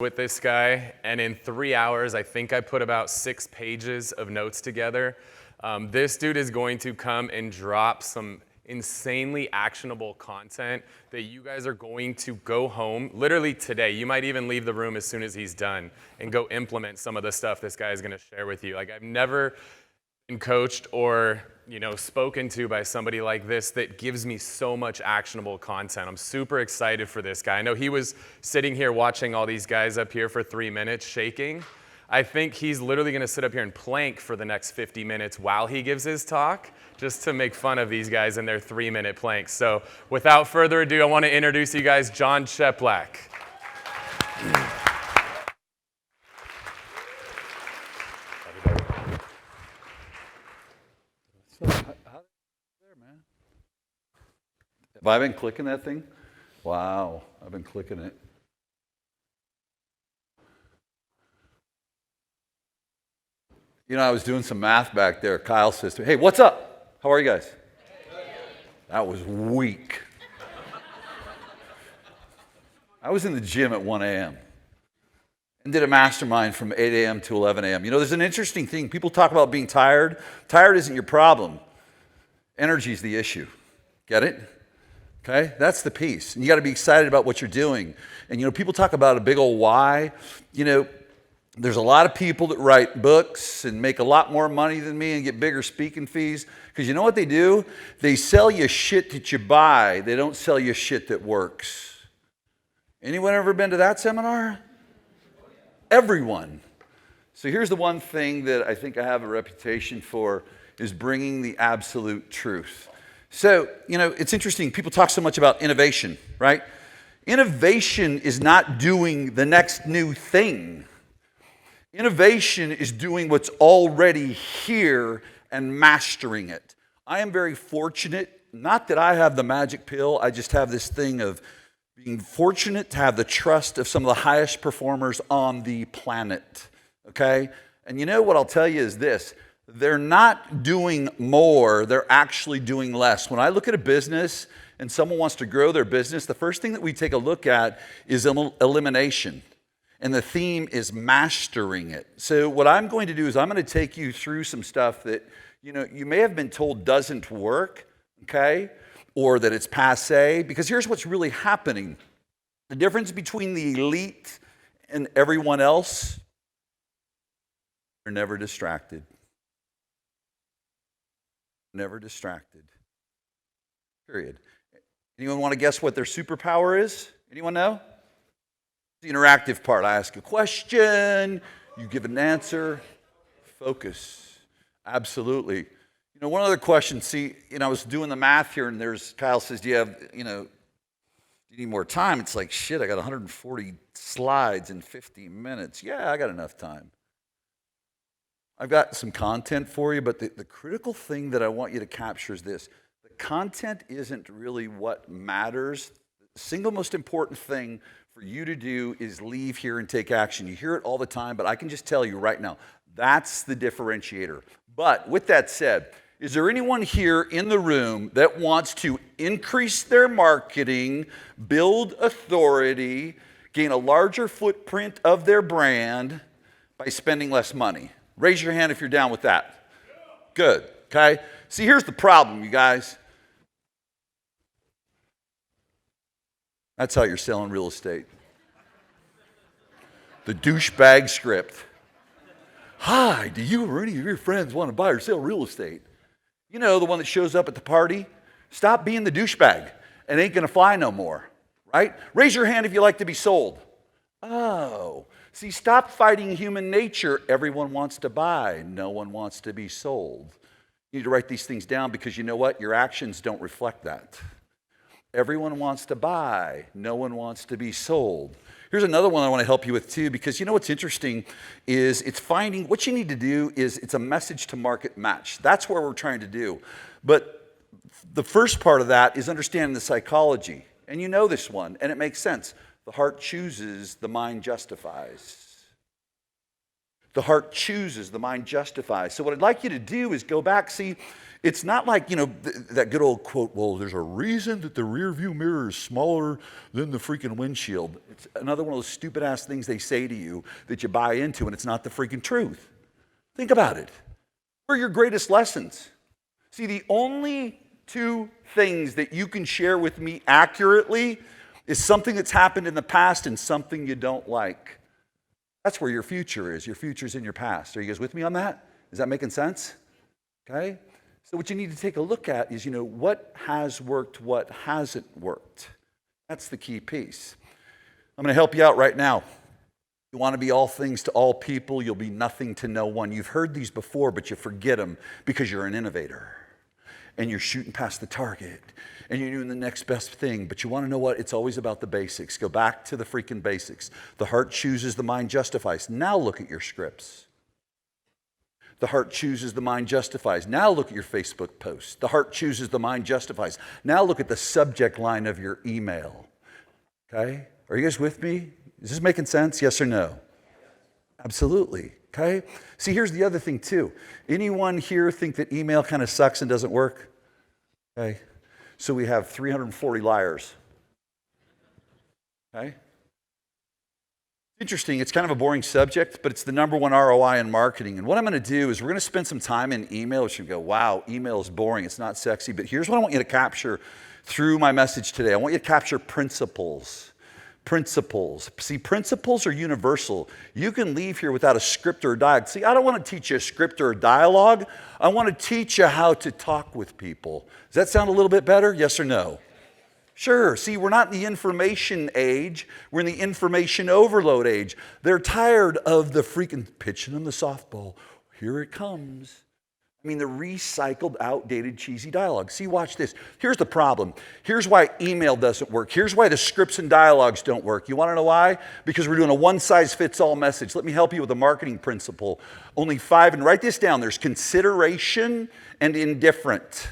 with this guy, and in 3 hours, I think I put about 6 pages of notes together. This dude is going to come and drop some insanely actionable content that you guys are going to go home literally today. You might even leave the room as soon as he's done and go implement some of the stuff this guy is going to share with you. Like, I've never been coached or spoken to by somebody like this that gives me so much actionable content. I'm super excited for this guy. I know he was sitting here watching all these guys up here for 3 minutes shaking. I think he's literally going to sit up here and plank for the next 50 minutes while he gives his talk, just to make fun of these guys in their 3-minute planks. So without further ado, I want to introduce you guys Jon Cheplak. Have I been clicking that thing? Wow, I've been clicking it. I was doing some math back there. Kyle says to me, "Hey, what's up? How are you guys?" That was weak. I was in the gym at 1 a.m. and did a mastermind from 8 a.m. to 11 a.m. There's an interesting thing. People talk about being tired. Tired isn't your problem. Energy is the issue. Get it? Okay? That's the piece. And you got to be excited about what you're doing. And people talk about a big old why. There's a lot of people that write books and make a lot more money than me and get bigger speaking fees. Because you know what they do? They sell you shit that you buy. They don't sell you shit that works. Anyone ever been to that seminar? Everyone. So here's the one thing that I think I have a reputation for, is bringing the absolute truth. So, it's interesting. People talk so much about innovation, right? Innovation is not doing the next new thing. Innovation is doing what's already here and mastering it. I am very fortunate, not that I have the magic pill, I just have this thing of being fortunate to have the trust of some of the highest performers on the planet, okay? And what I'll tell you is this: they're not doing more, they're actually doing less. When I look at a business and someone wants to grow their business, the first thing that we take a look at is elimination. And the theme is mastering it. So what I'm going to do is I'm going to take you through some stuff that, you may have been told doesn't work, okay? Or that it's passé, because here's what's really happening. The difference between the elite and everyone else, they're never distracted. Never distracted. Period. Anyone want to guess what their superpower is? Anyone know? The interactive part. I ask a question, you give an answer, focus. Absolutely. One other question. See, I was doing the math here, and Kyle says, do you need more time? It's like, shit, I got 140 slides in 50 minutes. Yeah, I got enough time. I've got some content for you, but the critical thing that I want you to capture is this. The content isn't really what matters. The single most important thing for you to do is leave here and take action. You hear it all the time, but I can just tell you right now, that's the differentiator. But with that said, is there anyone here in the room that wants to increase their marketing, build authority, gain a larger footprint of their brand by spending less money? Raise your hand if you're down with that. Good, okay? See, here's the problem, you guys. That's how you're selling real estate. The douchebag script. Hi, do you or any of your friends want to buy or sell real estate? The one that shows up at the party? Stop being the douchebag. It ain't going to fly no more, right? Raise your hand if you like to be sold. Oh, see, stop fighting human nature. Everyone wants to buy. No one wants to be sold. You need to write these things down, because you know what? Your actions don't reflect that. Everyone wants to buy. No one wants to be sold. Here's another one I want to help you with too, because what's interesting is it's finding what you need to do is it's a message to market match. That's what we're trying to do. But the first part of that is understanding the psychology. And you know this one, and it makes sense. The heart chooses, the mind justifies. The heart chooses, the mind justifies. So what I'd like you to do is go back, see, it's not like, that good old quote, well, there's a reason that the rear view mirror is smaller than the freaking windshield. It's another one of those stupid ass things they say to you that you buy into, and it's not the freaking truth. Think about it. What are your greatest lessons? See, the only two things that you can share with me accurately is something that's happened in the past and something you don't like. That's where your future is. Your future's in your past. Are you guys with me on that? Is that making sense? Okay? So what you need to take a look at is, what has worked, what hasn't worked. That's the key piece. I'm going to help you out right now. You want to be all things to all people, you'll be nothing to no one. You've heard these before, but you forget them because you're an innovator. And you're shooting past the target. And you're doing the next best thing. But you want to know what? It's always about the basics. Go back to the freaking basics. The heart chooses, the mind justifies. Now look at your scripts. The heart chooses, the mind justifies. Now look at your Facebook posts. The heart chooses, the mind justifies. Now look at the subject line of your email. Okay? Are you guys with me? Is this making sense? Yes or no? Absolutely. Okay? See, here's the other thing too. Anyone here think that email kind of sucks and doesn't work? Okay? So we have 340 liars. Okay? Interesting, it's kind of a boring subject, but it's the number one ROI in marketing. And what I'm going to do is we're going to spend some time in email, which you go, wow, email is boring, it's not sexy. But here's what I want you to capture through my message today. I want you to capture principles. Principles. See, principles are universal. You can leave here without a script or a dialogue. See, I don't want to teach you a script or a dialogue. I want to teach you how to talk with people. Does that sound a little bit better? Yes or no? Sure. See, we're not in the information age. We're in the information overload age. They're tired of the freaking pitching them the softball. Here it comes. I mean, the recycled, outdated, cheesy dialogue. See, watch this. Here's the problem. Here's why email doesn't work. Here's why the scripts and dialogues don't work. You want to know why? Because we're doing a one-size-fits-all message. Let me help you with a marketing principle. Only 5, and write this down. There's consideration and indifferent.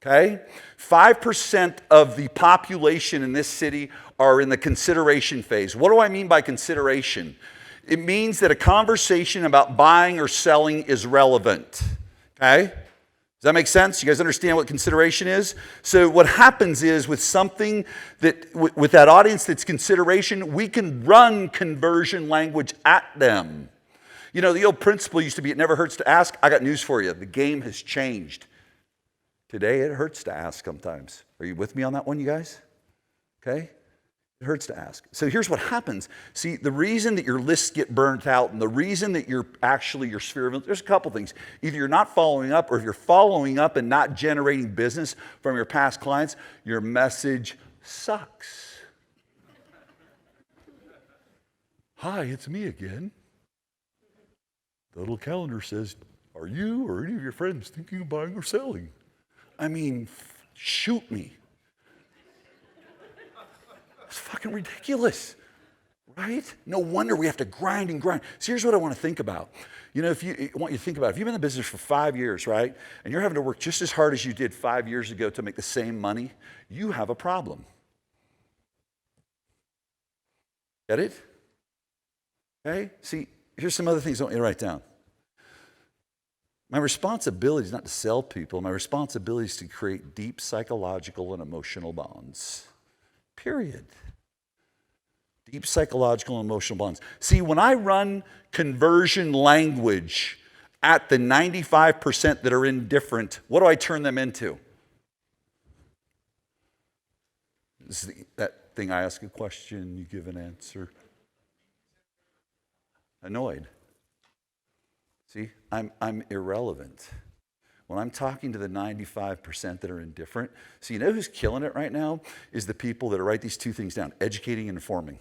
Okay? 5% of the population in this city are in the consideration phase. What do I mean by consideration? It means that a conversation about buying or selling is relevant. Okay? Does that make sense? You guys understand what consideration is? So what happens is with something that, with that audience that's consideration, we can run conversion language at them. The old principle used to be, it never hurts to ask. I got news for you. The game has changed. Today, it hurts to ask sometimes. Are you with me on that one, you guys? Okay? It hurts to ask. So here's what happens. See, the reason that your lists get burnt out and the reason that your sphere of influence, there's a couple things. Either you're not following up, or if you're following up and not generating business from your past clients, your message sucks. Hi, it's me again. The little calendar says, are you or any of your friends thinking of buying or selling? I mean, shoot me. It's fucking ridiculous, right? No wonder we have to grind and grind. So here's what I want to think about. I want you to think about it. If you've been in the business for 5 years, right, and you're having to work just as hard as you did 5 years ago to make the same money, you have a problem. Get it? Okay? See, here's some other things I want you to write down. My responsibility is not to sell people. My responsibility is to create deep psychological and emotional bonds. Period. Deep psychological and emotional bonds. See, when I run conversion language at the 95% that are indifferent, what do I turn them into? This is that thing, I ask a question, you give an answer. Annoyed. See, I'm irrelevant. When I'm talking to the 95% that are indifferent, see, who's killing it right now is the people that write these two things down, educating and informing.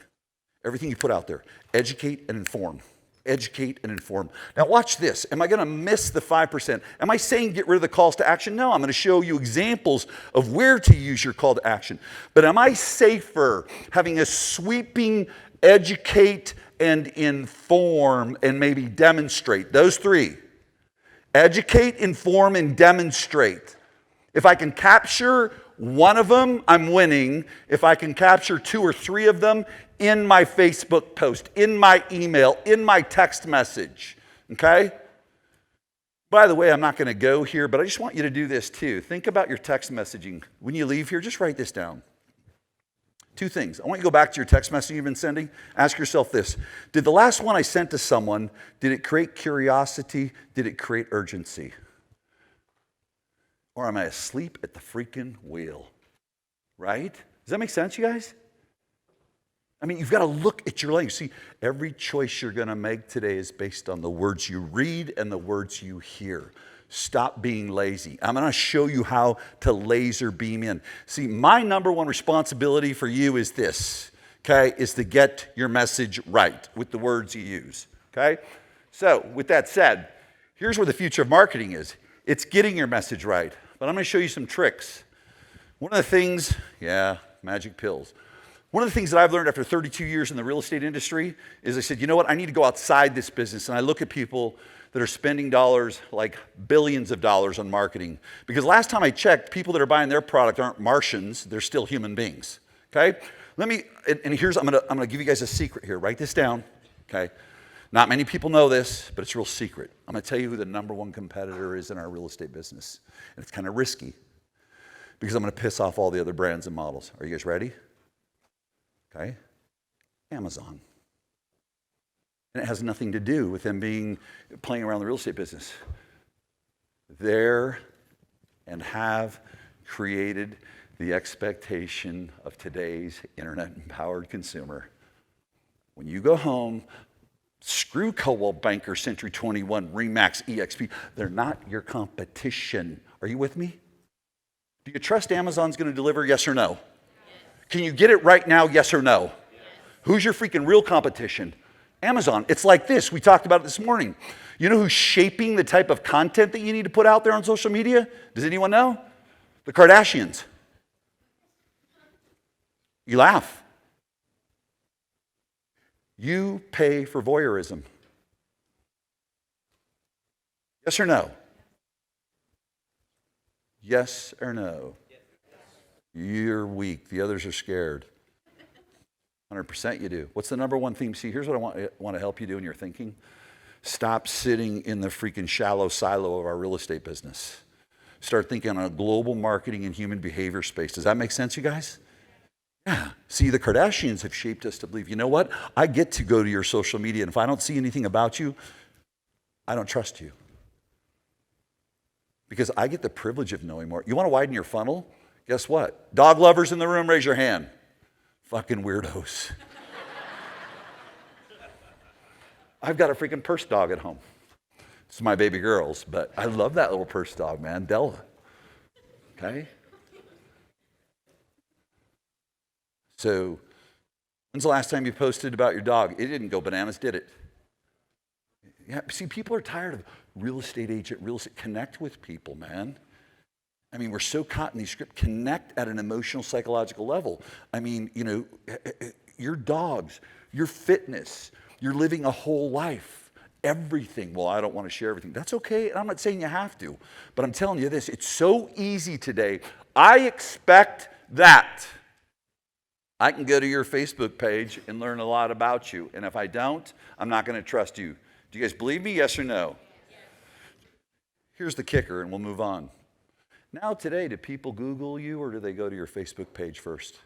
Everything you put out there, educate and inform. Educate and inform. Now watch this. Am I going to miss the 5%? Am I saying get rid of the calls to action? No, I'm going to show you examples of where to use your call to action. But am I safer having a sweeping educate and inform and maybe demonstrate? Those 3. Educate, inform, and demonstrate. If I can capture one of them, I'm winning. If I can capture 2 or 3 of them in my Facebook post, in my email, in my text message. okay? By the way, I'm not going to go here, but I just want you to do this too. Think about your text messaging. When you leave here, just write this down. Two things. I want you to go back to your text messaging you've been sending. Ask yourself this. Did the last one I sent to someone, did it create curiosity? Did it create urgency? Or am I asleep at the freaking wheel? Right? Does that make sense, you guys? I mean, you've got to look at your language. See, every choice you're going to make today is based on the words you read and the words you hear. Stop being lazy. I'm going to show you how to laser beam in. See, my number one responsibility for you is this, okay, is to get your message right with the words you use, okay? So, with that said, here's where the future of marketing is. It's getting your message right. But I'm going to show you some tricks. One of the things, magic pills. One of the things that I've learned after 32 years in the real estate industry is I said, you know what, I need to go outside this business. And I look at people that are spending dollars, like billions of dollars on marketing. Because last time I checked, people that are buying their product aren't Martians, they're still human beings, okay? I'm gonna give you guys a secret here. Write this down, okay? Not many people know this, but it's a real secret. I'm gonna tell you who the number one competitor is in our real estate business. And it's kind of risky because I'm gonna piss off all the other brands and models. Are you guys ready? Okay, Amazon. And it has nothing to do with them playing around the real estate business. There and have created the expectation of today's internet-empowered consumer. When you go home, screw Coldwell Banker, Century 21, Remax, EXP. They're not your competition. Are you with me? Do you trust Amazon's going to deliver, yes or no? Yes. Can you get it right now, yes or no? Yes. Who's your freaking real competition? Amazon. It's like this. We talked about it this morning. You know who's shaping the type of content that you need to put out there on social media? Does anyone know? The Kardashians. You laugh. You pay for voyeurism. Yes or no? Yes or no? You're weak. The others are scared. 100% you do. What's the number one theme? See, here's what I want to help you do in your thinking. Stop sitting in the freaking shallow silo of our real estate business. Start thinking on a global marketing and human behavior space. Does that make sense, you guys? Yeah. See, the Kardashians have shaped us to believe, you know what? I get to go to your social media, and if I don't see anything about you, I don't trust you. Because I get the privilege of knowing more. You want to widen your funnel? Guess what? Dog lovers in the room, raise your hand. Fucking weirdos. I've got a freaking purse dog at home. It's my baby girl's, but I love that little purse dog, man, Della. Okay? So, when's the last time you posted about your dog? It didn't go bananas, did it? Yeah, see, people are tired of real estate agent, real estate. Connect with people, man. I mean, we're so caught in these scripts. Connect at an emotional, psychological level. I mean, you know, your dogs, your fitness, you're living a whole life, everything. Well, I don't want to share everything. That's okay. I'm not saying you have to, but I'm telling you this. It's so easy today. I expect that I can go to your Facebook page and learn a lot about you. And if I don't, I'm not going to trust you. Do you guys believe me? Yes or no? Yes. Here's the kicker, and we'll move on. Now today, do people Google you or do they go to your Facebook page first?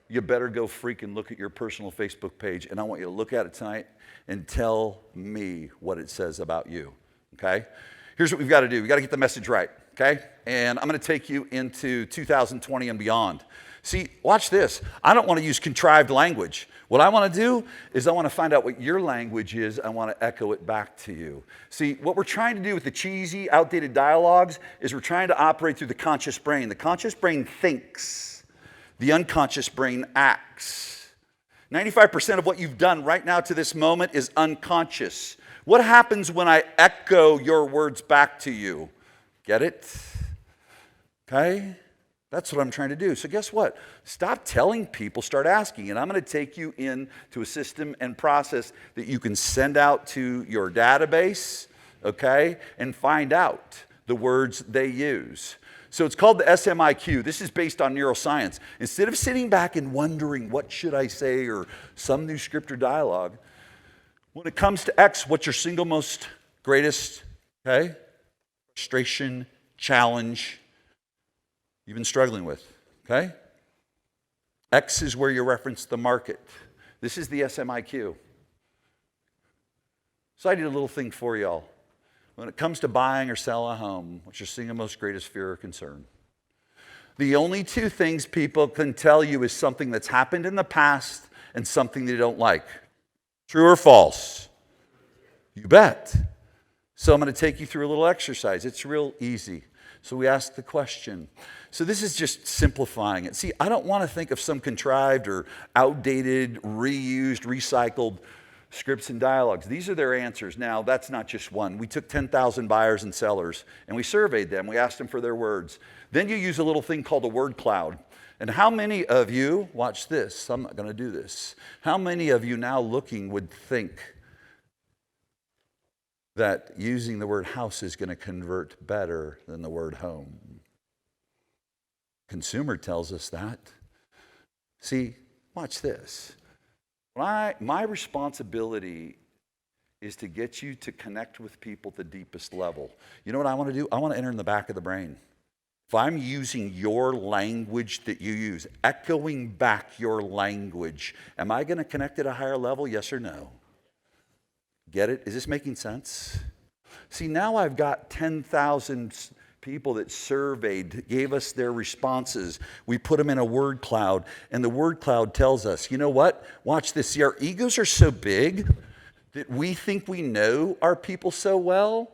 You better go freaking look at your personal Facebook page, and I want you to look at it tonight and tell me what it says about you, okay? Here's what we've got to do. We've got to get the message right, okay? And I'm going to take you into 2020 and beyond. See, watch this. I don't want to use contrived language. What I want to do is I want to find out what your language is. I want to echo it back to you. See, what we're trying to do with the cheesy, outdated dialogues is we're trying to operate through the conscious brain. The conscious brain thinks. The unconscious brain acts. 95% of what you've done right now to this moment is unconscious. What happens when I echo your words back to you? Get it? Okay? That's what I'm trying to do. So guess what? Stop telling people, start asking. And I'm going to take you into a system and process that you can send out to your database, okay, and find out the words they use. So it's called the SMIQ. This is based on neuroscience. Instead of sitting back and wondering, what should I say, or some new script or dialogue, When it comes to X, what's your single most greatest, okay, frustration, challenge you've been struggling with, okay? X is where you reference the market. This is the SMIQ. So I did a little thing for y'all. When it comes to buying or selling a home, what's your single most greatest fear or concern? The only two things people can tell you is something that's happened in the past and something they don't like. True or false? You bet. So I'm going to take you through a little exercise. It's real easy. So we ask the question. So this is just simplifying it. See, I don't want to think of some contrived or outdated, reused, recycled scripts and dialogues. These are their answers. Now, that's not just one. We took 10,000 buyers and sellers, and we surveyed them. We asked them for their words. Then you use a little thing called a word cloud. And how many of you, watch this, I'm not going to do this. How many of you now looking would think that using the word house is going to convert better than the word home? Consumer tells us that. See, watch this. My responsibility is to get you to connect with people at the deepest level. You know what I want to do? I want to enter in the back of the brain. If I'm using your language that you use, echoing back your language, am I going to connect at a higher level? Yes or no? Get it? Is this making sense? See, now I've got 10,000 people that surveyed, gave us their responses. We put them in a word cloud, and the word cloud tells us, you know what? Watch this. See, our egos are so big that we think we know our people so well.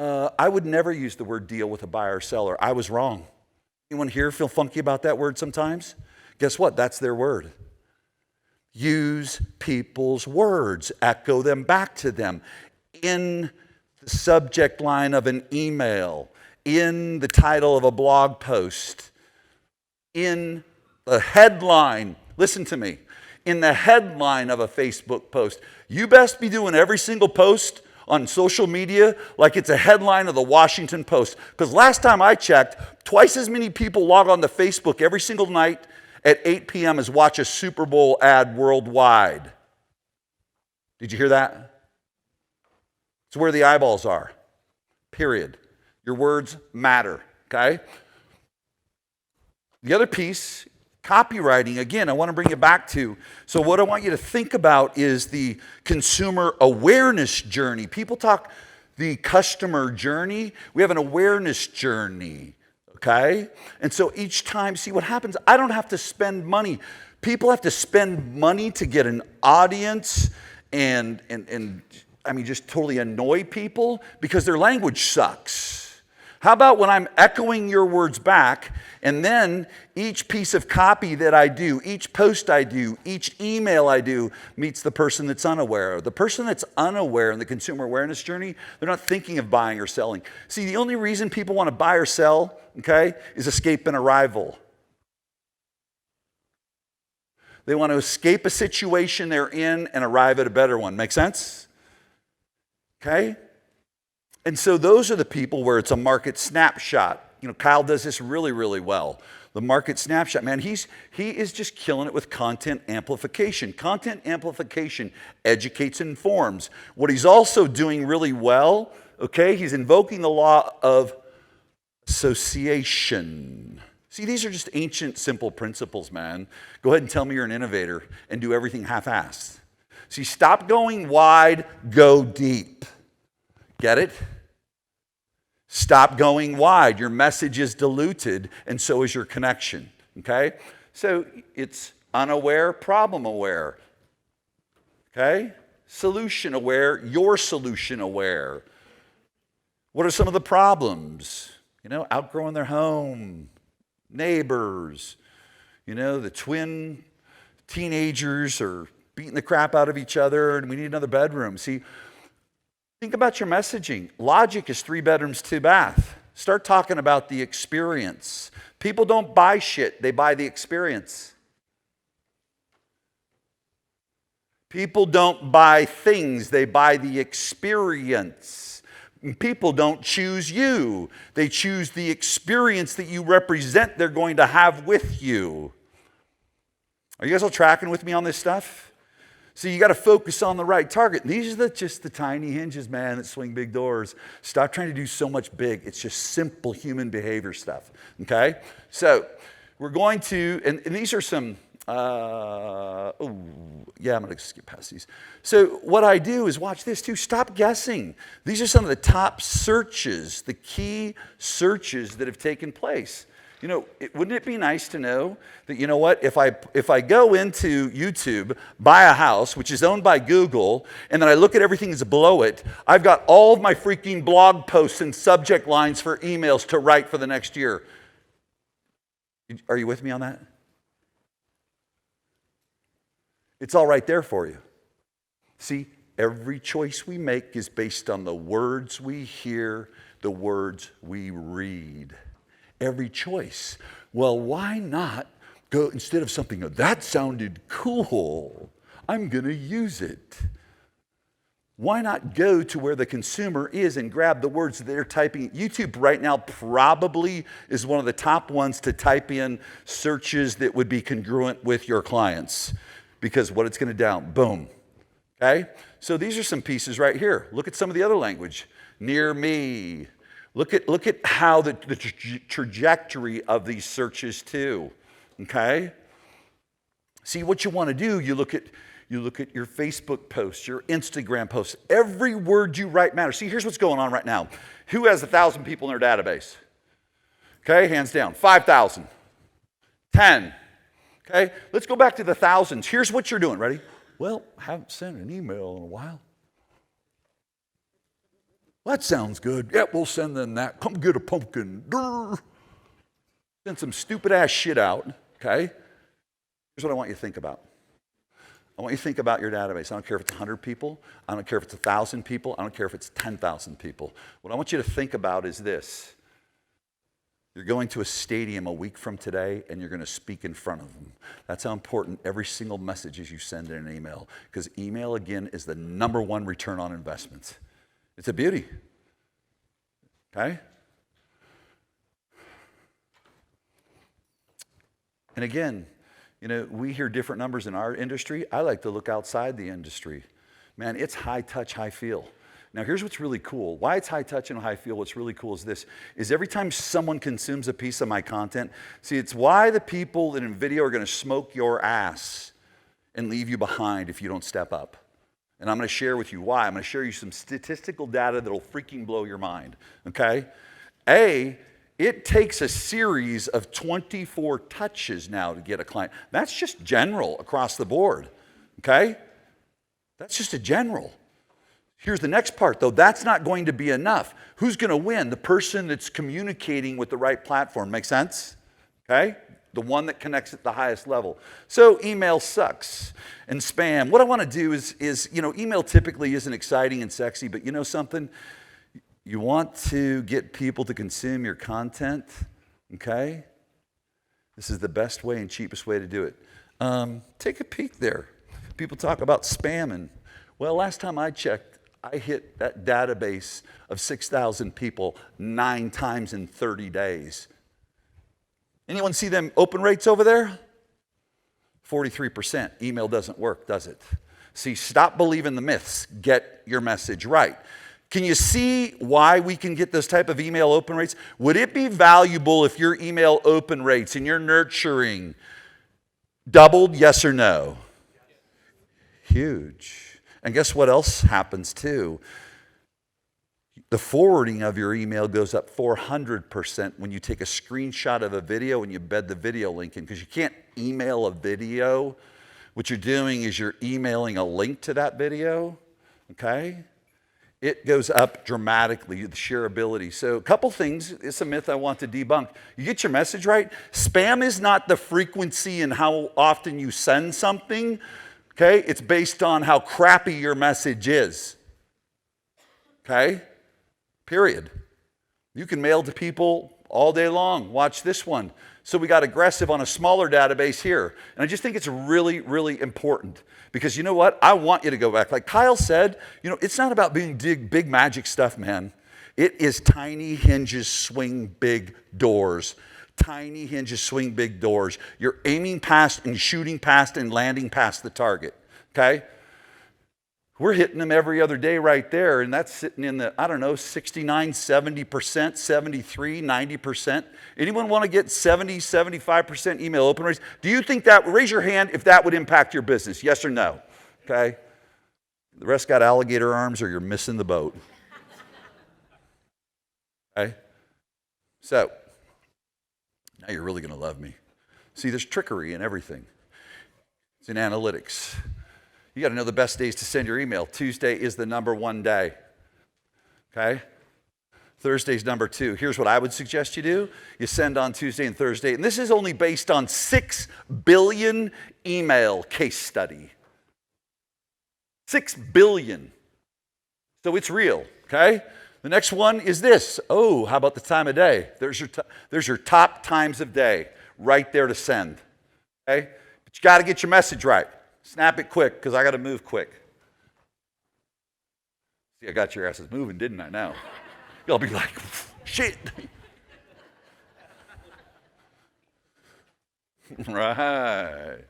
I would never use the word deal with a buyer or seller. I was wrong. Anyone here feel funky about that word sometimes? Guess what? That's their word. Use people's words. Echo them back to them. In the subject line of an email, in the title of a blog post, in the headline, listen to me, in the headline of a Facebook post. You best be doing every single post on social media like it's a headline of the Washington Post. Because last time I checked, twice as many people log on to Facebook every single night at 8 p.m. as watch a Super Bowl ad worldwide. Did you hear that? It's where the eyeballs are, period. Your words matter, okay? The other piece, copywriting, again, I want to bring it back to, so what I want you to think about is the consumer awareness journey. People talk the customer journey. We have an awareness journey, okay? And so each time, see what happens, I don't have to spend money. People have to spend money to get an audience and I mean, just totally annoy people because their language sucks. How about when I'm echoing your words back, and then each piece of copy that I do, each post I do, each email I do meets the person that's unaware. The person that's unaware in the consumer awareness journey, they're not thinking of buying or selling. See, the only reason people want to buy or sell, okay, is escape an arrival. They want to escape a situation they're in and arrive at a better one. Make sense? Okay? And so those are the people where it's a market snapshot. You know, Kyle does this really, really well. The market snapshot, man, he is just killing it with content amplification. Content amplification educates and informs. What he's also doing really well, okay, he's invoking the law of association. See, these are just ancient, simple principles, man. Go ahead and tell me you're an innovator and do everything half-assed. See, stop going wide, go deep. Get it? Stop going wide. Your message is diluted, and so is your connection, okay? So it's unaware, problem aware, okay? Solution aware, you're solution aware. What are some of the problems? You know, outgrowing their home, neighbors, you know, the twin teenagers are beating the crap out of each other, and we need another bedroom. See, think about your messaging. Logic is 3 bedrooms, 2 baths. Start talking about the experience. People don't buy shit, they buy the experience. People don't buy things, they buy the experience. People don't choose you, they choose the experience that you represent they're going to have with you. Are you guys all tracking with me on this stuff? So you got to focus on the right target. And these are just the tiny hinges, man, that swing big doors. Stop trying to do so much big. It's just simple human behavior stuff, okay? So we're going to, and these are some, I'm going to skip past these. So what I do is watch this too. Stop guessing. These are some of the top searches, the key searches that have taken place. You know, wouldn't it be nice to know that, you know what, if I go into YouTube, buy a house, which is owned by Google, and then I look at everything that's below it, I've got all of my freaking blog posts and subject lines for emails to write for the next year. Are you with me on that? It's all right there for you. See, every choice we make is based on the words we hear, the words we read. Every choice. Well, why not go, instead of something, that sounded cool, I'm going to use it. Why not go to where the consumer is and grab the words that they're typing? YouTube right now probably is one of the top ones to type in searches that would be congruent with your clients, because what it's going to down, boom. Okay? So these are some pieces right here. Look at some of the other language. Near me. Look at how the trajectory of these searches too, okay? See, what you want to do, you look at your Facebook posts, your Instagram posts. Every word you write matters. See, here's what's going on right now. Who has 1,000 people in their database? Okay, hands down. 5,000. 10. Okay, let's go back to the thousands. Here's what you're doing. Ready? Well, I haven't sent an email in a while. That sounds good. Yeah, we'll send them that. Come get a pumpkin. Durr. Send some stupid ass shit out, okay? Here's what I want you to think about. I want you to think about your database. I don't care if it's 100 people. I don't care if it's 1,000 people. I don't care if it's 10,000 people. What I want you to think about is this. You're going to a stadium a week from today, and you're going to speak in front of them. That's how important every single message is you send in an email, because email, again, is the #1 return on investment. It's a beauty, okay? And again, you know, we hear different numbers in our industry. I like to look outside the industry. Man, it's high touch, high feel. Now, here's what's really cool. Why it's high touch and high feel, what's really cool is this, is every time someone consumes a piece of my content, see, it's why the people that in video are going to smoke your ass and leave you behind if you don't step up. And I'm going to share with you why. I'm going to share you some statistical data that'll freaking blow your mind, okay? It takes a series of 24 touches now to get a client. That's just general across the board, okay? That's just a general. Here's the next part, though. That's not going to be enough. Who's going to win? The person that's communicating with the right platform. Make sense? Okay? The one that connects at the highest level. So email sucks and spam. What I want to do is, you know, email typically isn't exciting and sexy, but you know something? You want to get people to consume your content, okay? This is the best way and cheapest way to do it. Take a peek there. People talk about spamming. Well, last time I checked, I hit that database of 6,000 people 9 times in 30 days. Anyone see them open rates over there? 43%. Email doesn't work, does it? See, stop believing the myths. Get your message right. Can you see why we can get those type of email open rates? Would it be valuable if your email open rates and your nurturing doubled, yes or no? Huge. And guess what else happens too? The forwarding of your email goes up 400% when you take a screenshot of a video and you embed the video link in, because you can't email a video. What you're doing is you're emailing a link to that video, okay? It goes up dramatically, the shareability. So a couple things, it's a myth I want to debunk. You get your message right. Spam is not the frequency and how often you send something, okay? It's based on how crappy your message is, okay? Period. You can mail to people all day long. Watch this one. So we got aggressive on a smaller database here. And I just think it's really, really important. Because you know what? I want you to go back. Like Kyle said, you know, it's not about being big magic stuff, man. It is tiny hinges swing big doors. Tiny hinges swing big doors. You're aiming past and shooting past and landing past the target. Okay? We're hitting them every other day right there, and that's sitting in the, 69, 70%, 73, 90%. Anyone want to get 70, 75% email open rates? Do you think that, raise your hand if that would impact your business, yes or no? Okay? The rest got alligator arms or you're missing the boat. Okay? So, now you're really going to love me. See, there's trickery in everything. It's in analytics. You got to know the best days to send your email. Tuesday is the number one day. Okay? Thursday's number two. Here's what I would suggest you do. You send on Tuesday and Thursday. And this is only based on 6 billion email case study. 6 billion. So it's real. Okay? The next one is this. Oh, how about the time of day? There's your top times of day right there to send. Okay? But you got to get your message right. Snap it quick, because I got to move quick. See, I got your asses moving, didn't I, now? You'll be like, shit. Right.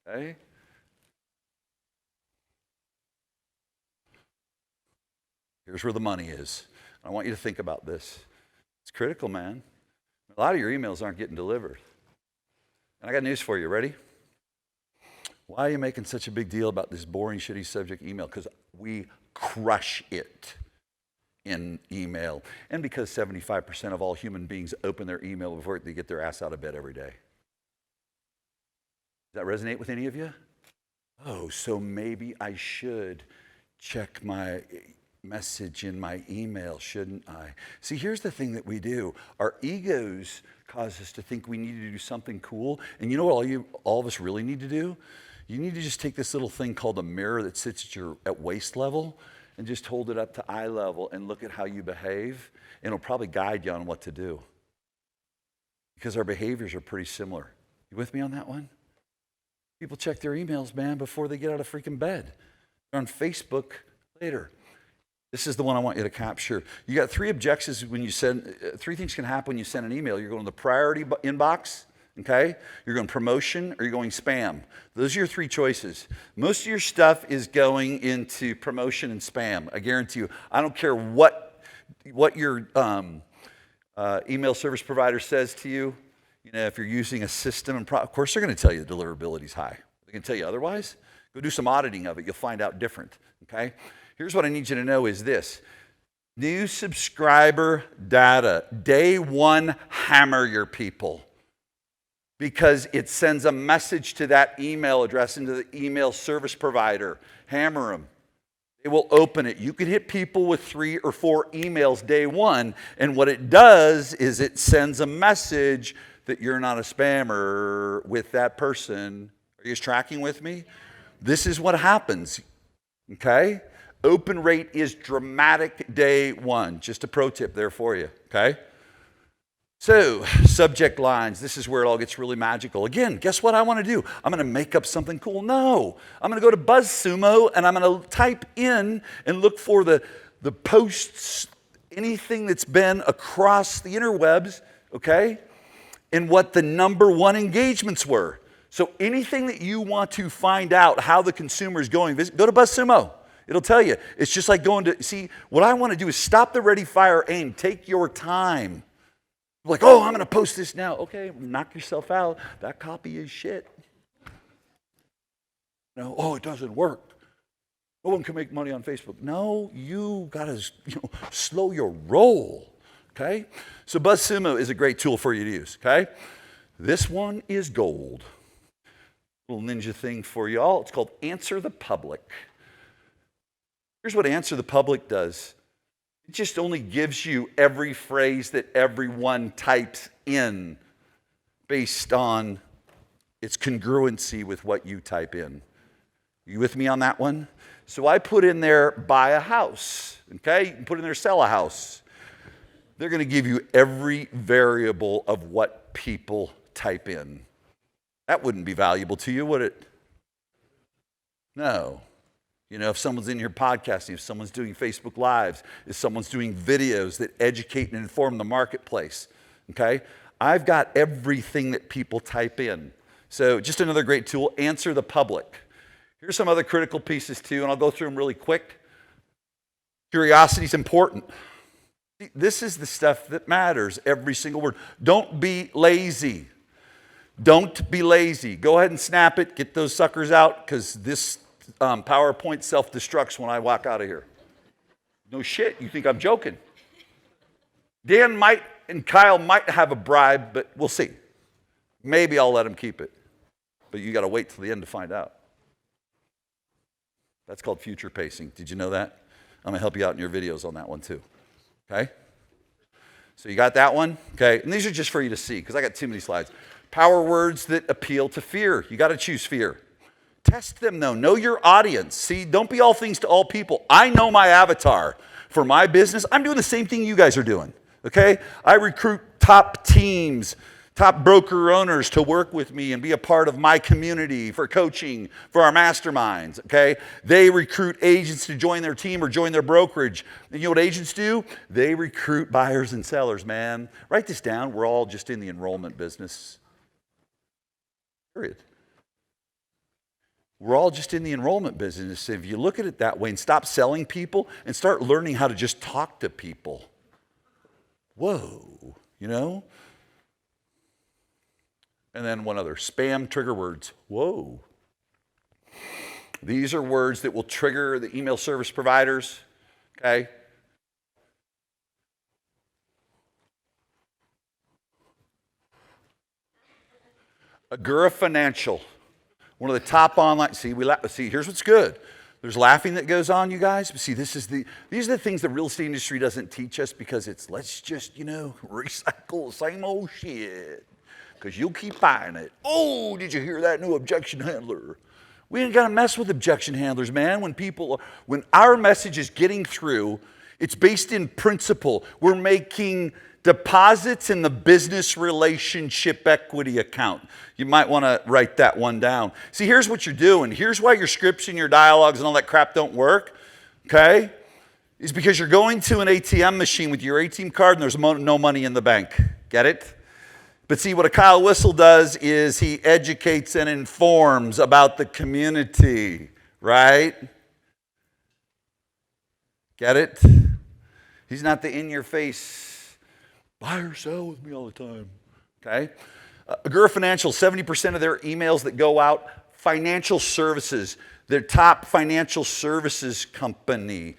Okay. Here's where the money is. I want you to think about this. It's critical, man. A lot of your emails aren't getting delivered. And I got news for you. Ready? Why are you making such a big deal about this boring, shitty subject email? Because we crush it in email. And because 75% of all human beings open their email before they get their ass out of bed every day. Does that resonate with any of you? Oh, so maybe I should check my message in my email, shouldn't I? See, here's the thing that we do. Our egos cause us to think we need to do something cool. And you know what all of us really need to do? You need to just take this little thing called a mirror that sits at waist level and just hold it up to eye level and look at how you behave. And it'll probably guide you on what to do. Because our behaviors are pretty similar. You with me on that one? People check their emails, man, before they get out of freaking bed. They're on Facebook later. This is the one I want you to capture. You got 3 objectives when you send, 3 things can happen when you send an email. You're going to the priority inbox, okay? You're going promotion, or you're going spam. Those are your 3 choices. Most of your stuff is going into promotion and spam. I guarantee you. I don't care what your email service provider says to you. You know, if you're using a system, and of course they're going to tell you the deliverability is high. They can tell you otherwise. Go do some auditing of it. You'll find out different, okay? Here's what I need you to know is this. New subscriber data. Day 1, hammer your people. Because it sends a message to that email address and to the email service provider. Hammer them. They will open it. You can hit people with 3 or 4 emails day 1. And what it does is it sends a message that you're not a spammer with that person. Are you tracking with me? This is what happens. Okay? Open rate is dramatic day 1. Just a pro tip there for you, okay? So, subject lines. This is where it all gets really magical. Again, guess what I want to do? I'm going to make up something cool. No. I'm going to go to BuzzSumo, and I'm going to type in and look for the posts, anything that's been across the interwebs, okay? And what the number 1 engagements were. So anything that you want to find out how the consumer is going, go to BuzzSumo. It'll tell you. It's just like going to, see, what I want to do is stop the ready, fire, aim. Take your time. Like, oh, I'm going to post this now. Okay, knock yourself out. That copy is shit. No, oh, it doesn't work. No one can make money on Facebook. No, you got to slow your roll, okay? So BuzzSumo is a great tool for you to use, okay? This one is gold. Little ninja thing for y'all. It's called Answer the Public. Here's what Answer the Public does. It just only gives you every phrase that everyone types in based on its congruency with what you type in. You with me on that one? So I put in there, buy a house. Okay? You can put in there, sell a house. They're going to give you every variable of what people type in. That wouldn't be valuable to you, would it? No. You know, if someone's in here podcasting, if someone's doing Facebook Lives, if someone's doing videos that educate and inform the marketplace, okay? I've got everything that people type in. So just another great tool, Answer the Public. Here's some other critical pieces too, and I'll go through them really quick. Curiosity is important. This is the stuff that matters, every single word. Don't be lazy. Don't be lazy. Go ahead and snap it. Get those suckers out, because this PowerPoint self-destructs when I walk out of here. No shit, you think I'm joking. Dan might and Kyle might have a bribe, but we'll see. Maybe I'll let him keep it. But you got to wait till the end to find out. That's called future pacing. Did you know that? I'm going to help you out in your videos on that one too. Okay? So you got that one? Okay. And these are just for you to see, because I got too many slides. Power words that appeal to fear. You got to choose fear. Test them though. Know your audience. See, don't be all things to all people. I know my avatar. For my business, I'm doing the same thing you guys are doing. Okay? I recruit top teams, top broker owners to work with me and be a part of my community for coaching, for our masterminds, okay? They recruit agents to join their team or join their brokerage. And you know what agents do? They recruit buyers and sellers, man. Write this down. We're all just in the enrollment business. Period. We're all just in the enrollment business. If you look at it that way and stop selling people and start learning how to just talk to people. Whoa, you know? And then one other, spam trigger words. Whoa. These are words that will trigger the email service providers, okay? Agura Financial, one of the top online, see, here's what's good. There's laughing that goes on, you guys. But see, these are the things the real estate industry doesn't teach us, because it's, let's just, recycle the same old shit, because you'll keep buying it. Oh, did you hear that new objection handler? We ain't got to mess with objection handlers, man. When our message is getting through, it's based in principle. We're making deposits in the business relationship equity account. You might want to write that one down. See, here's what you're doing. Here's why your scripts and your dialogues and all that crap don't work, okay? Is because you're going to an ATM machine with your ATM card and there's no money in the bank. Get it? But see, what a Kyle Whissel does is he educates and informs about the community, right? Get it? He's not the in-your-face, buy or sell with me all the time, okay? Agura Financial, 70% of their emails that go out, financial services, their top financial services company.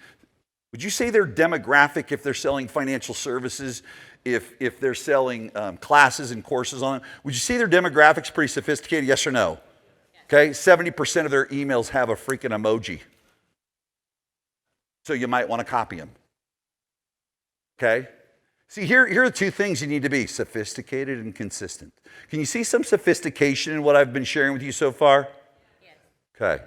Would you say they're demographic if they're selling financial services, if they're selling classes and courses on it? Would you say their demographic's pretty sophisticated, yes or no? Okay, 70% of their emails have a freaking emoji. So you might want to copy them. Okay? See, here are the two things you need to be: sophisticated and consistent. Can you see some sophistication in what I've been sharing with you so far? Yes. Okay.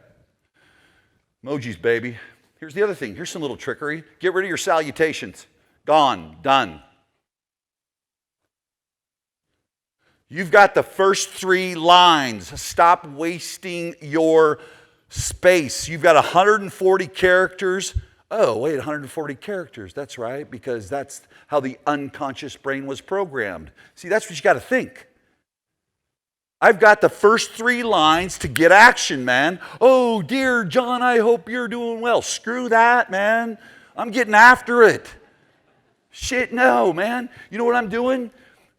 Emojis, baby. Here's the other thing. Here's some little trickery. Get rid of your salutations. Gone. Done. You've got the first 3 lines. Stop wasting your space. You've got 140 characters. Oh, wait, 140 characters. That's right, because that's how the unconscious brain was programmed. See, that's what you got to think. I've got the first 3 lines to get action, man. Oh, dear John, I hope you're doing well. Screw that, man. I'm getting after it. Shit, no, man. You know what I'm doing?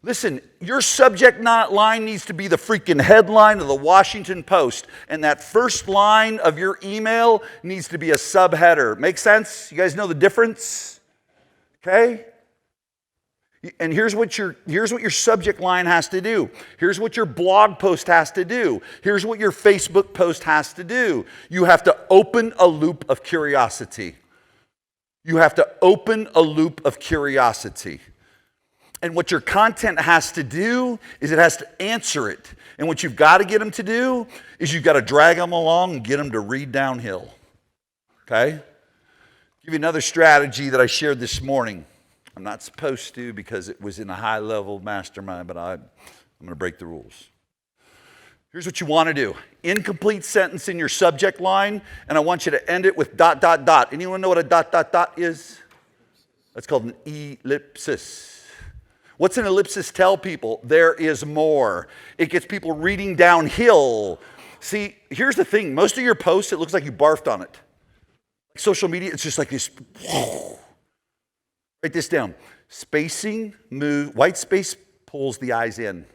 Listen, your subject line needs to be the freaking headline of the Washington Post, and that first line of your email needs to be a subheader. Make sense? You guys know the difference? Okay? And here's what your subject line has to do. Here's what your blog post has to do. Here's what your Facebook post has to do. You have to open a loop of curiosity. You have to open a loop of curiosity. And what your content has to do is it has to answer it. And what you've got to get them to do is you've got to drag them along and get them to read downhill. Okay? Give you another strategy that I shared this morning. I'm not supposed to, because it was in a high-level mastermind, but I'm going to break the rules. Here's what you want to do. Incomplete sentence in your subject line, and I want you to end it with ... Anyone know what a ... is? That's called an ellipsis. What's an ellipsis tell people? There is more. It gets people reading downhill. See, here's the thing. Most of your posts, it looks like you barfed on it. Social media, it's just like this. Write this down. Spacing, move, white space pulls the eyes in.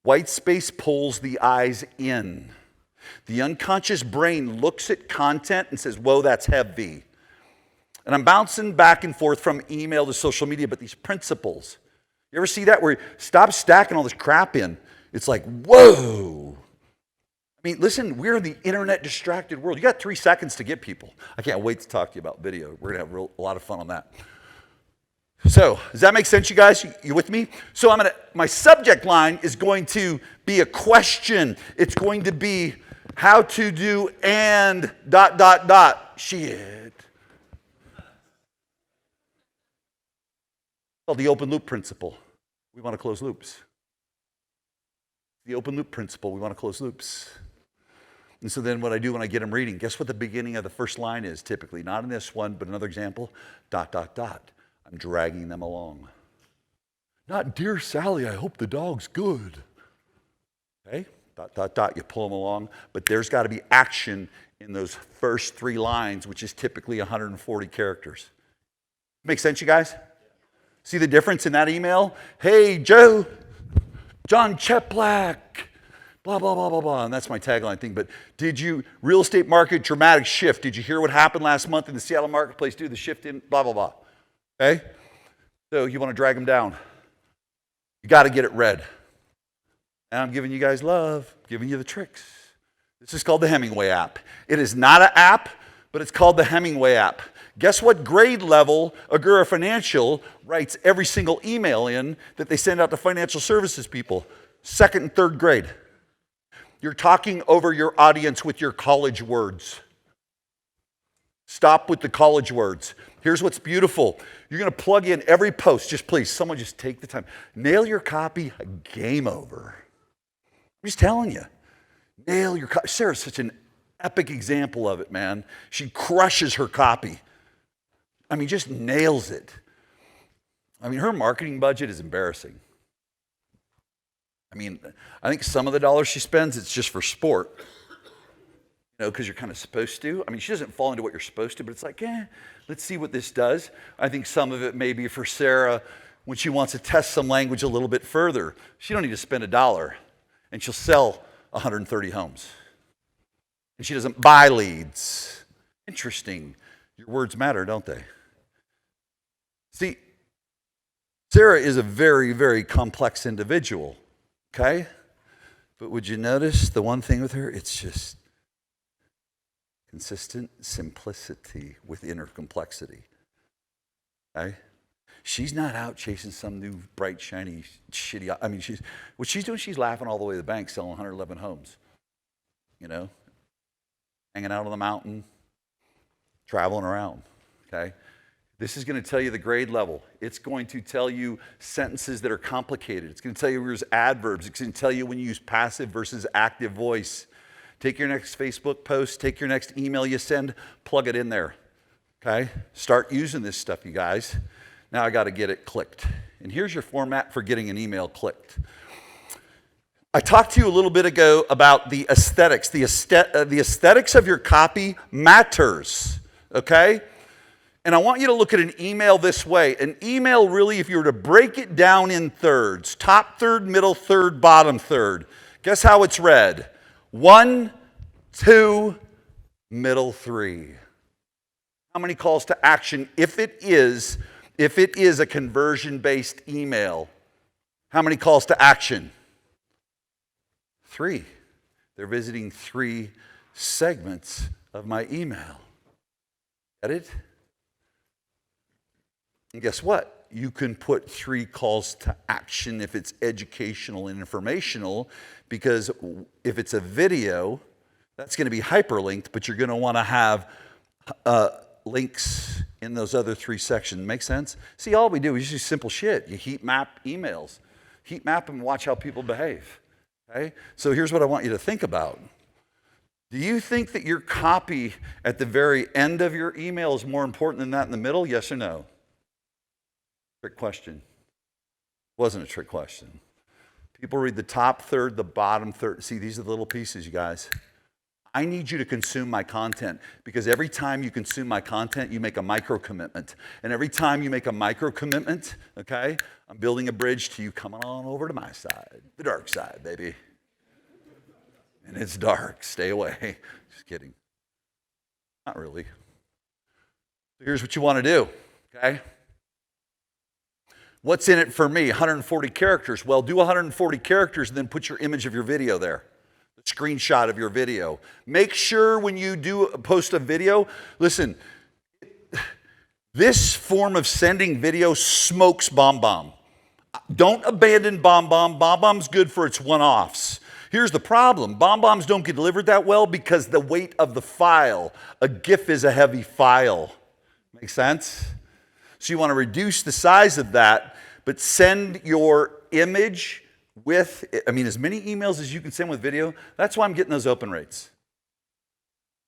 White space pulls the eyes in. The unconscious brain looks at content and says, whoa, that's heavy. And I'm bouncing back and forth from email to social media, but these principles, you ever see that where you stop stacking all this crap in? It's like, whoa. I mean, listen, we're in the internet distracted world. You got 3 seconds to get people. I can't wait to talk to you about video. We're going to have a lot of fun on that. So, does that make sense, you guys? You with me? So my subject line is going to be a question. It's going to be how to do and ... Shit. Well, the open loop principle. We want to close loops. The open loop principle. We want to close loops. And so then what I do when I get them reading, guess what the beginning of the first line is typically? Not in this one, but another example. ... I'm dragging them along. Not, dear Sally, I hope the dog's good. Okay? ... You pull them along. But there's got to be action in those first 3 lines, which is typically 140 characters. Make sense, you guys? See the difference in that email? Hey, Joe, Jon Cheplak, blah, blah, blah, blah, blah. And that's my tagline thing. But real estate market, dramatic shift. Did you hear what happened last month in the Seattle marketplace? The shift in, blah, blah, blah. Okay? So you want to drag them down. You got to get it read. And I'm giving you guys love, giving you the tricks. This is called the Hemingway app. It is not an app, but it's called the Hemingway app. Guess what grade level Agura Financial writes every single email in that they send out to financial services people? 2nd and 3rd grade. You're talking over your audience with your college words. Stop with the college words. Here's what's beautiful. You're going to plug in every post. Just please, someone just take the time. Nail your copy, game over. I'm just telling you. Nail your copy. Sarah's such an epic example of it, man. She crushes her copy. I mean, just nails it. I mean, her marketing budget is embarrassing. I mean, I think some of the dollars she spends, it's just for sport. You know, because you're kind of supposed to. I mean, she doesn't fall into what you're supposed to, but it's like, let's see what this does. I think some of it may be for Sarah when she wants to test some language a little bit further. She don't need to spend $1, and she'll sell 130 homes. And she doesn't buy leads. Interesting. Your words matter, don't they? See, Sarah is a very, very complex individual, okay? But would you notice the one thing with her? It's just consistent simplicity within her complexity, okay? She's not out chasing some new, bright, shiny, shitty. I mean, what she's doing, she's laughing all the way to the bank, selling 111 homes, you know? Hanging out on the mountain, traveling around, okay? This is going to tell you the grade level. It's going to tell you sentences that are complicated. It's going to tell you where's adverbs. It's going to tell you when you use passive versus active voice. Take your next Facebook post, take your next email you send, plug it in there, okay? Start using this stuff, you guys. Now I got to get it clicked. And here's your format for getting an email clicked. I talked to you a little bit ago about the aesthetics. The aesthetics of your copy matters, okay? And I want you to look at an email this way. An email really, if you were to break it down in thirds, top third, middle third, bottom third, guess how it's read? 1, 2, middle 3. How many calls to action if it is a conversion-based email? How many calls to action? 3. They're visiting 3 segments of my email. Get it? And guess what? You can put 3 calls to action if it's educational and informational, because if it's a video, that's going to be hyperlinked, but you're going to want to have links in those other 3 sections. Make sense? See, all we do is just simple shit. You heat map emails. Heat map them and watch how people behave. Okay? So here's what I want you to think about. Do you think that your copy at the very end of your email is more important than that in the middle? Yes or no? Trick question. Wasn't a trick question. People read the top third, the bottom third. See, these are the little pieces, you guys. I need you to consume my content because every time you consume my content, you make a micro commitment. And every time you make a micro commitment, okay, I'm building a bridge to you coming on over to my side, the dark side, baby. And it's dark. Stay away. Just kidding. Not really. So here's what you want to do, okay? What's in it for me? 140 characters. Well, do 140 characters and then put your image of your video there. The screenshot of your video. Make sure when you do post a video, listen, this form of sending video smokes BombBomb. Don't abandon BombBomb. BombBomb's good for its one-offs. Here's the problem. BombBombs don't get delivered that well because the weight of the file. A GIF is a heavy file. Make sense? So you want to reduce the size of that, but send your image with, as many emails as you can send with video. That's why I'm getting those open rates.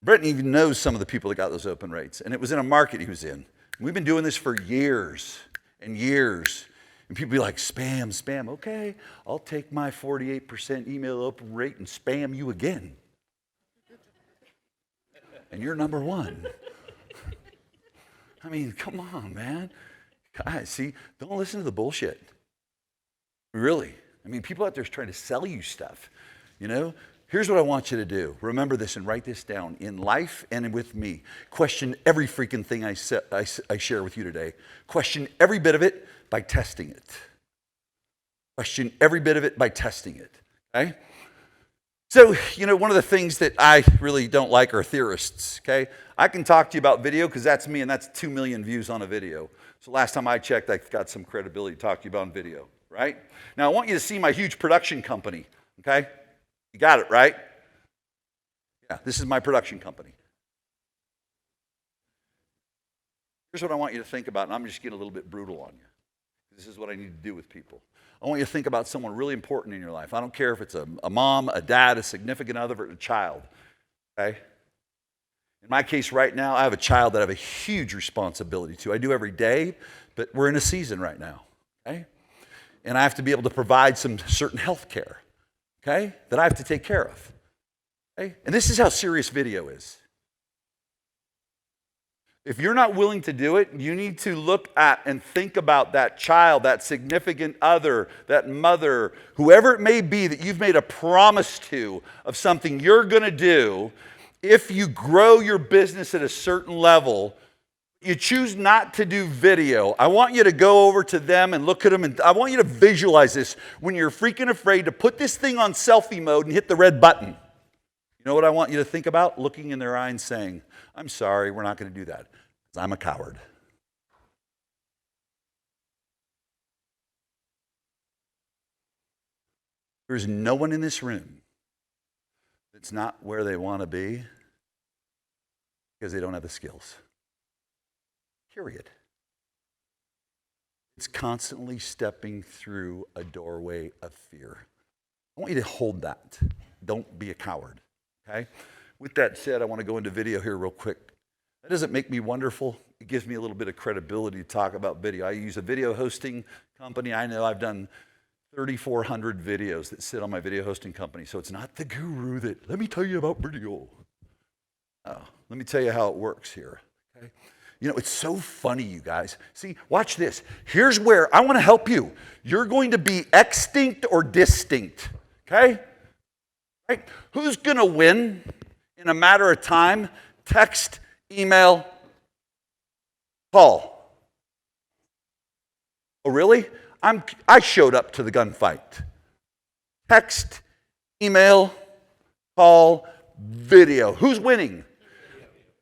Brett even knows some of the people that got those open rates, and it was in a market he was in. We've been doing this for years and years. And people be like, spam. Okay, I'll take my 48% email open rate and spam you again. And you're number one. Come on, man. Guys, see, don't listen to the bullshit. Really. People out there trying to sell you stuff. Here's what I want you to do. Remember this and write this down. In life and with me, question every freaking thing I share with you today. Question every bit of it by testing it. Question every bit of it by testing it. Okay? So, one of the things that I really don't like are theorists, okay? I can talk to you about video because that's me and that's 2 million views on a video. So last time I checked, I've got some credibility to talk to you about on video, right? Now, I want you to see my huge production company, okay? You got it, right? Yeah, this is my production company. Here's what I want you to think about, and I'm just getting a little bit brutal on you. This is what I need to do with people. I want you to think about someone really important in your life. I don't care if it's a mom, a dad, a significant other, or a child, okay? In my case right now, I have a child that I have a huge responsibility to. I do every day, but we're in a season right now, okay? And I have to be able to provide some certain health care, okay, that I have to take care of, okay? And this is how serious video is. If you're not willing to do it, you need to look at and think about that child, that significant other, that mother, whoever it may be that you've made a promise to of something you're going to do. If you grow your business at a certain level, you choose not to do video. I want you to go over to them and look at them, and I want you to visualize this when you're freaking afraid to put this thing on selfie mode and hit the red button. You know what I want you to think about? Looking in their eye and saying, I'm sorry, we're not going to do that, because I'm a coward. There's no one in this room that's not where they want to be because they don't have the skills. Period. It's constantly stepping through a doorway of fear. I want you to hold that. Don't be a coward, okay? With that said, I want to go into video here real quick. That doesn't make me wonderful. It gives me a little bit of credibility to talk about video. I use a video hosting company. I know I've done 3,400 videos that sit on my video hosting company. So it's not the guru that, let me tell you about video. Oh, let me tell you how it works here, okay? It's so funny, you guys. See, watch this. Here's where I want to help you. You're going to be extinct or distinct, okay? Right? Who's going to win in a matter of time? Text, email, call. Oh, really? I showed up to the gunfight. Text, email, call, video. Who's winning?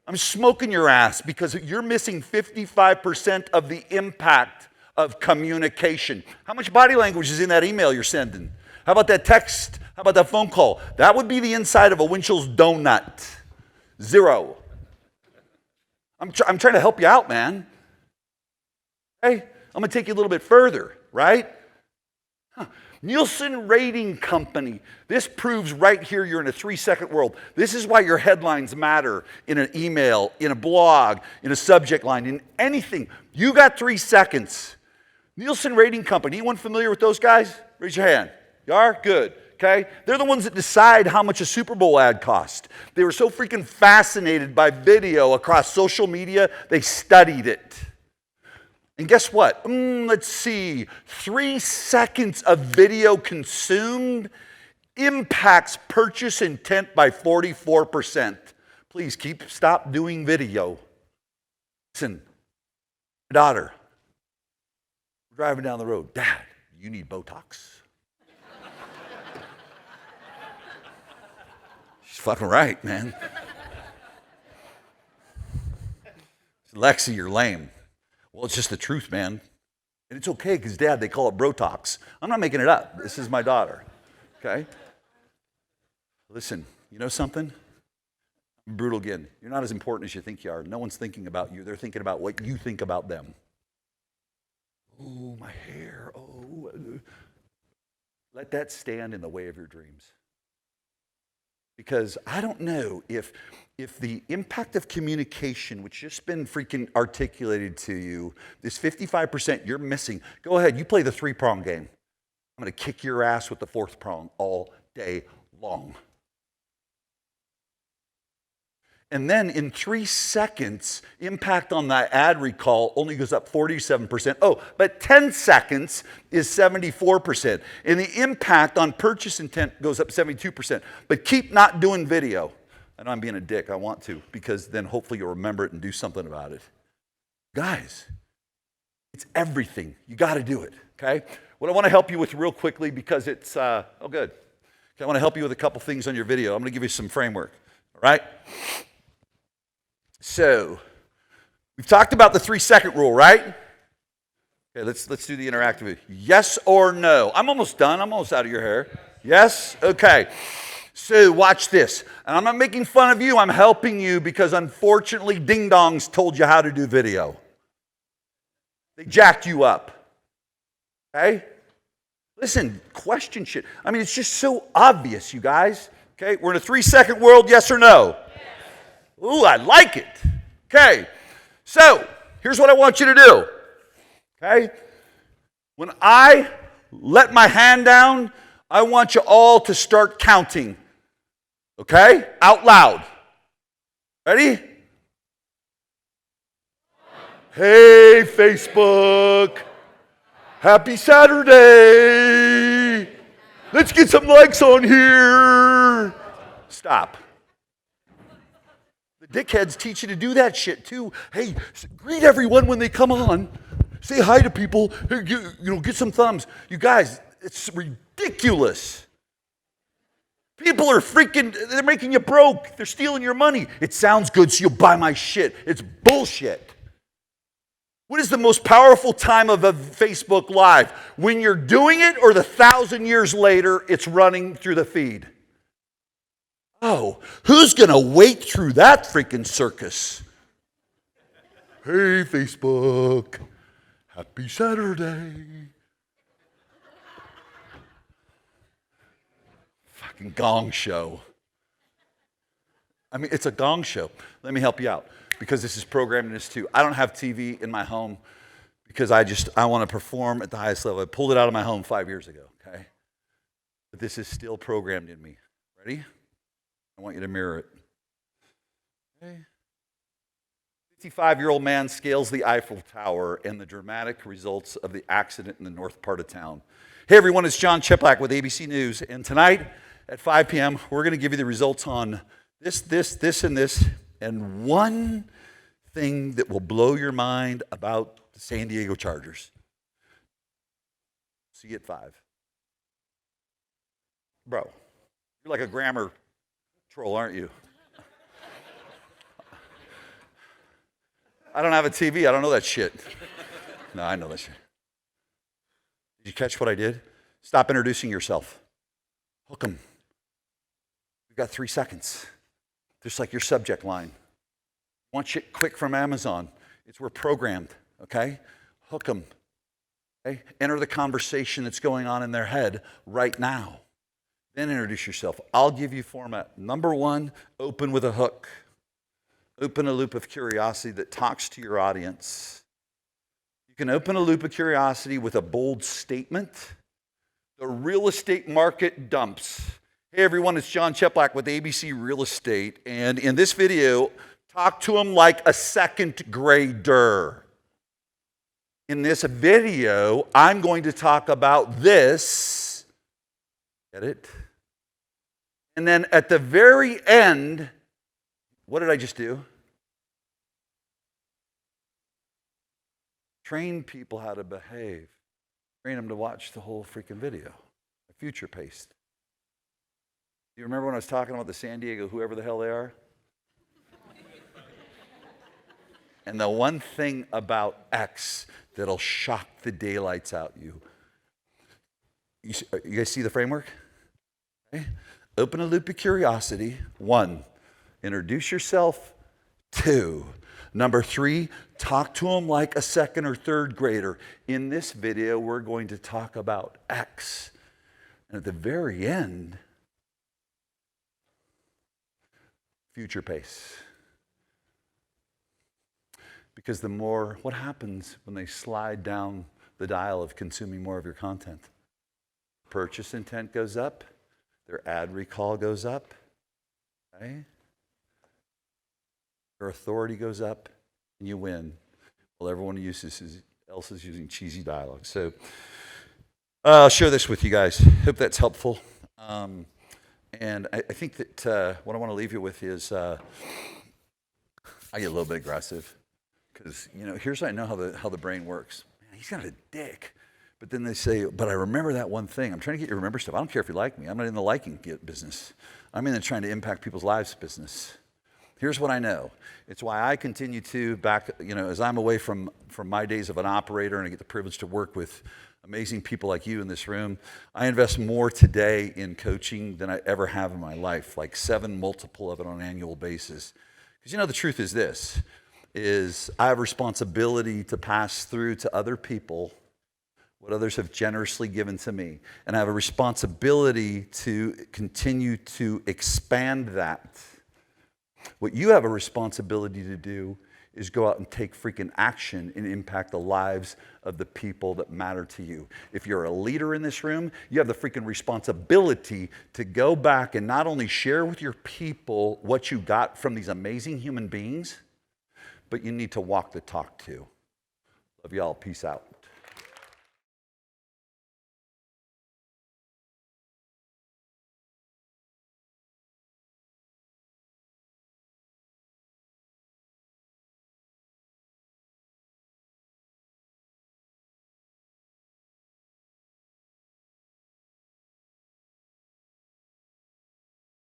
I'm smoking your ass because you're missing 55% of the impact of communication. How much body language is in that email you're sending? How about that text? How about that phone call? That would be the inside of a Winchell's donut. 0. I'm trying to help you out, man. Hey, I'm going to take you a little bit further, right? Nielsen Rating Company. This proves right here you're in a 3-second world. This is why your headlines matter in an email, in a blog, in a subject line, in anything. You got 3 seconds. Nielsen Rating Company. Anyone familiar with those guys? Raise your hand. You are? Good. Okay? They're the ones that decide how much a Super Bowl ad cost. They were so freaking fascinated by video across social media, they studied it. And guess what? Let's see. 3 seconds of video consumed impacts purchase intent by 44%. Please stop doing video. Listen, my daughter, we're driving down the road. Dad, you need Botox. She's fucking right, man. Lexi, you're lame. Well, it's just the truth, man. And it's okay because, Dad, they call it Botox. I'm not making it up. This is my daughter. Okay? Listen, you know something? I'm brutal again. You're not as important as you think you are. No one's thinking about you. They're thinking about what you think about them. Oh, my hair. Oh. Let that stand in the way of your dreams. Because I don't know if the impact of communication, which just been freaking articulated to you, this 55% you're missing, go ahead, you play the 3-prong game. I'm going to kick your ass with the 4th prong all day long. And then in 3 seconds, impact on that ad recall only goes up 47%. Oh, but 10 seconds is 74%. And the impact on purchase intent goes up 72%. But keep not doing video. I know I'm being a dick. I want to, because then hopefully you'll remember it and do something about it. Guys, it's everything. You got to do it, okay? What I want to help you with real quickly, because it's, good. Okay, I want to help you with a couple things on your video. I'm going to give you some framework, all right? So, we've talked about the 3-second rule, right? Okay, let's do the interactive. Yes or no? I'm almost done. I'm almost out of your hair. Yes? Okay. So, watch this. And I'm not making fun of you. I'm helping you because, unfortunately, ding-dongs told you how to do video. They jacked you up. Okay? Listen, question shit. I mean, it's just so obvious, you guys. Okay? We're in a 3-second world. Yes or no? Ooh, I like it. Okay, so here's what I want you to do. Okay, when I let my hand down, I want you all to start counting. Okay, out loud. Ready? Hey, Facebook. Happy Saturday. Let's get some likes on here. Stop. Dickheads teach you to do that shit too. Hey, greet everyone when they come on. Say hi to people. You know, get some thumbs. You guys, it's ridiculous. People are freaking, they're making you broke. They're stealing your money. It sounds good, so you'll buy my shit. It's bullshit. What is the most powerful time of a Facebook Live? When you're doing it or the 1,000 years later it's running through the feed? Oh, who's going to wait through that freaking circus? Hey, Facebook. Happy Saturday. Fucking gong show. I mean, it's a gong show. Let me help you out because this is programmed in this too. I don't have TV in my home because I want to perform at the highest level. I pulled it out of my home 5 years ago, okay? But this is still programmed in me. Ready? I want you to mirror it. Okay. 55-year-old man scales the Eiffel Tower and the dramatic results of the accident in the north part of town. Hey everyone, it's Jon Cheplak with ABC News, and tonight at 5 p.m. we're going to give you the results on this, and this, and one thing that will blow your mind about the San Diego Chargers. See you at 5. Bro, you're like a grammar troll, aren't you? I don't have a TV. I don't know that shit. No, I know that shit. Did you catch what I did? Stop introducing yourself. Hook 'em. You've got 3 seconds. Just like your subject line. Want shit quick from Amazon. We're programmed, okay? Hook 'em. Okay? Enter the conversation that's going on in their head right now. Then introduce yourself. I'll give you format. Number 1, open with a hook. Open a loop of curiosity that talks to your audience. You can open a loop of curiosity with a bold statement. The real estate market dumps. Hey everyone, it's Jon Cheplak with ABC Real Estate. And in this video, talk to them like a second grader. In this video, I'm going to talk about this. Get it? And then at the very end, what did I just do? Train people how to behave. Train them to watch the whole freaking video. Future paced. Do you remember when I was talking about the San Diego, whoever the hell they are? And the one thing about X that'll shock the daylights out you. You guys see the framework? Okay. Open a loop of curiosity. 1, introduce yourself. 2, number 3, talk to them like a second or third grader. In this video, we're going to talk about X. And at the very end, future pace. Because what happens when they slide down the dial of consuming more of your content? Purchase intent goes up, their ad recall goes up, okay? Your authority goes up, and you win. Well, everyone else is using cheesy dialogue. So I'll share this with you guys. Hope that's helpful. And I think that what I want to leave you with is I get a little bit aggressive because, here's I know how the brain works. Man, he's got a dick. But then they say, but I remember that one thing. I'm trying to get you to remember stuff. I don't care if you like me. I'm not in the liking business. I'm in the trying to impact people's lives business. Here's what I know. It's why I continue to as I'm away from my days of an operator and I get the privilege to work with amazing people like you in this room, I invest more today in coaching than I ever have in my life, like 7 multiple of it on an annual basis. Because the truth is this, I have responsibility to pass through to other people what others have generously given to me. And I have a responsibility to continue to expand that. What you have a responsibility to do is go out and take freaking action and impact the lives of the people that matter to you. If you're a leader in this room, you have the freaking responsibility to go back and not only share with your people what you got from these amazing human beings, but you need to walk the talk too. Love y'all. Peace out.